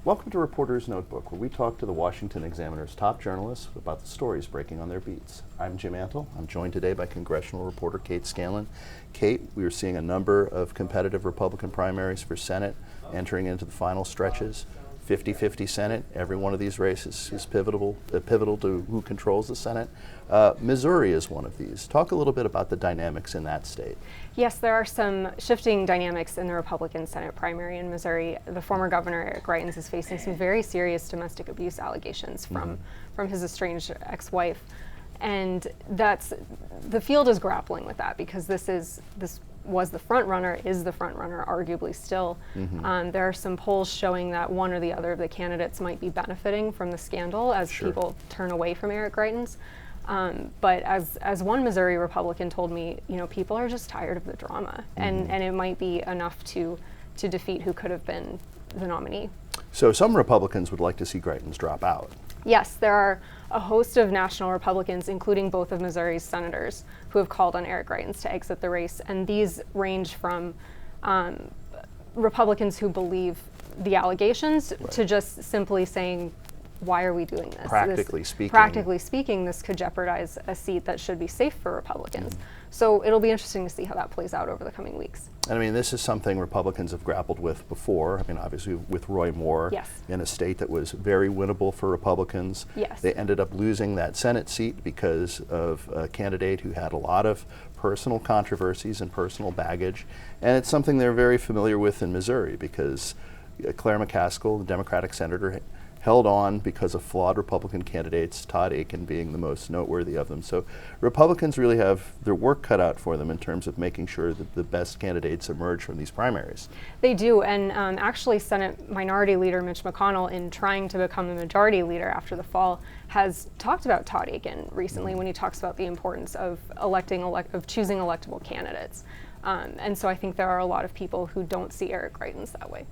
Welcome to Reporter's Notebook, where we talk to the Washington Examiner's top journalists about the stories breaking on their beats. I'm Jim Antle. I'm joined today by Congressional reporter Kate Scanlon. Kate, we are seeing a number of competitive Republican primaries for Senate entering into the final stretches. 50-50 Senate. Every one of these races is pivotal to who controls the Senate. Missouri is one of these. Talk a little bit about the dynamics in that state. Yes, there are some shifting dynamics in the Republican Senate primary in Missouri. The former governor, Eric Greitens, is facing some very serious domestic abuse allegations from his estranged ex-wife. And the field is grappling with that because this was the front runner, is the front runner, arguably still. There are some polls showing that one or the other of the candidates might be benefiting from the scandal as people turn away from Eric Greitens. But as one Missouri Republican told me, people are just tired of the drama, and it might be enough to defeat who could have been the nominee. So some Republicans would like to see Greitens drop out. Yes, there are a host of national Republicans, including both of Missouri's senators, who have called on Eric Greitens to exit the race. And these range from Republicans who believe the allegations to just simply saying, why are we doing this? Practically speaking, this could jeopardize a seat that should be safe for Republicans. So it'll be interesting to see how that plays out over the coming weeks. And I mean, this is something Republicans have grappled with before. I mean, obviously with Roy Moore in a state that was very winnable for Republicans. They ended up losing that Senate seat because of a candidate who had a lot of personal controversies and personal baggage. And it's something they're very familiar with in Missouri because Claire McCaskill, the Democratic senator, held on because of flawed Republican candidates, Todd Akin being the most noteworthy of them. So Republicans really have their work cut out for them in terms of making sure that the best candidates emerge from these primaries. They do, and actually Senate Minority Leader Mitch McConnell, in trying to become the majority leader after the fall, has talked about Todd Akin recently when he talks about the importance of choosing electable candidates. And so I think there are a lot of people who don't see Eric Greitens that way.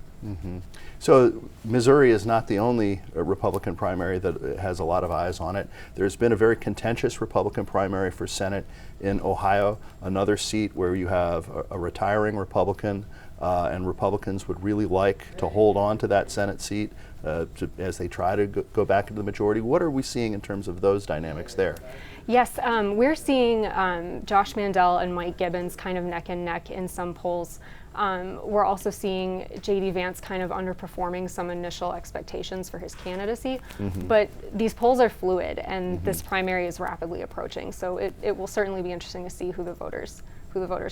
So Missouri is not the only Republican primary that has a lot of eyes on it. There's been a very contentious Republican primary for Senate in Ohio, another seat where you have a retiring Republican, and Republicans would really like to hold on to that Senate seat as they try to go back into the majority. What are we seeing in terms of those dynamics there? Yes, we're seeing Josh Mandel and Mike Gibbons kind of neck and neck in some polls. We're also seeing J.D. Vance kind of underperforming some initial expectations for his candidacy. But these polls are fluid, and this primary is rapidly approaching. So it will certainly be interesting to see who the voters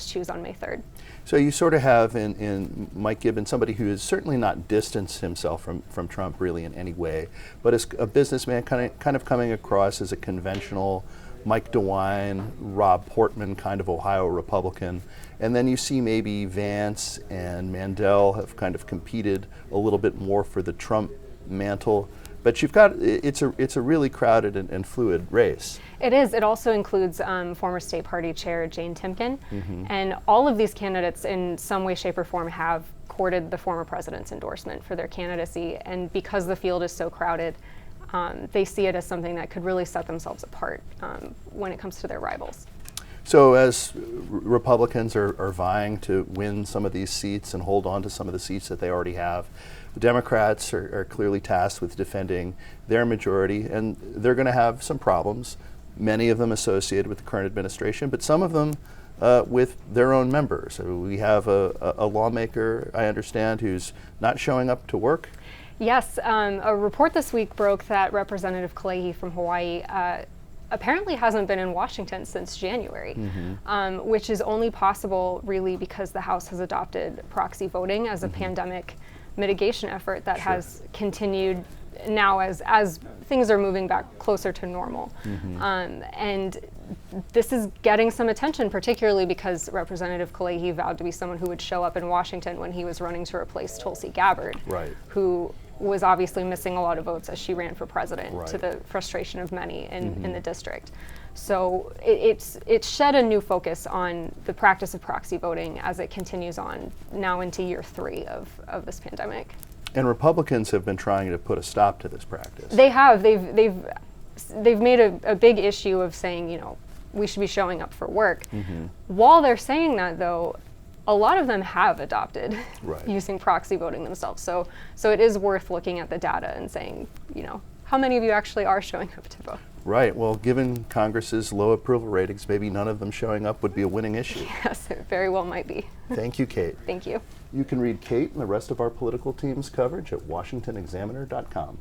choose on May 3rd. So you sort of have in Mike Gibbons somebody who has certainly not distanced himself from Trump really in any way, but is a businessman kind of coming across as a conventional Mike DeWine, Rob Portman kind of Ohio Republican. And then you see maybe Vance and Mandel have kind of competed a little bit more for the Trump mantle. But you've got, it's a really crowded and fluid race. It is. It also includes former state party chair Jane Timken. And all of these candidates in some way, shape, or form have courted the former president's endorsement for their candidacy. And because the field is so crowded, they see it as something that could really set themselves apart when it comes to their rivals. So as Republicans are vying to win some of these seats and hold on to some of the seats that they already have, the Democrats are clearly tasked with defending their majority, and they're going to have some problems, many of them associated with the current administration, but some of them with their own members. So we have a lawmaker, I understand, who's not showing up to work. Yes, a report this week broke that Representative Kaiali'i from Hawaii apparently hasn't been in Washington since January, which is only possible really because the House has adopted proxy voting as a pandemic mitigation effort that has continued now as things are moving back closer to normal. And this is getting some attention, particularly because Representative Kaiali'i vowed to be someone who would show up in Washington when he was running to replace Tulsi Gabbard, who was obviously missing a lot of votes as she ran for president, to the frustration of many in the district. So it's shed a new focus on the practice of proxy voting as it continues on now into year 3 of this pandemic. And Republicans have been trying to put a stop to this practice. They have. They've made a big issue of saying, we should be showing up for work. While they're saying that, though, a lot of them have adopted right. using proxy voting themselves. So it is worth looking at the data and saying, you know, how many of you actually are showing up to vote? Right. Well, given Congress's low approval ratings, maybe none of them showing up would be a winning issue. Yes, it very well might be. Thank you, Kate. Thank you. You can read Kate and the rest of our political team's coverage at WashingtonExaminer.com.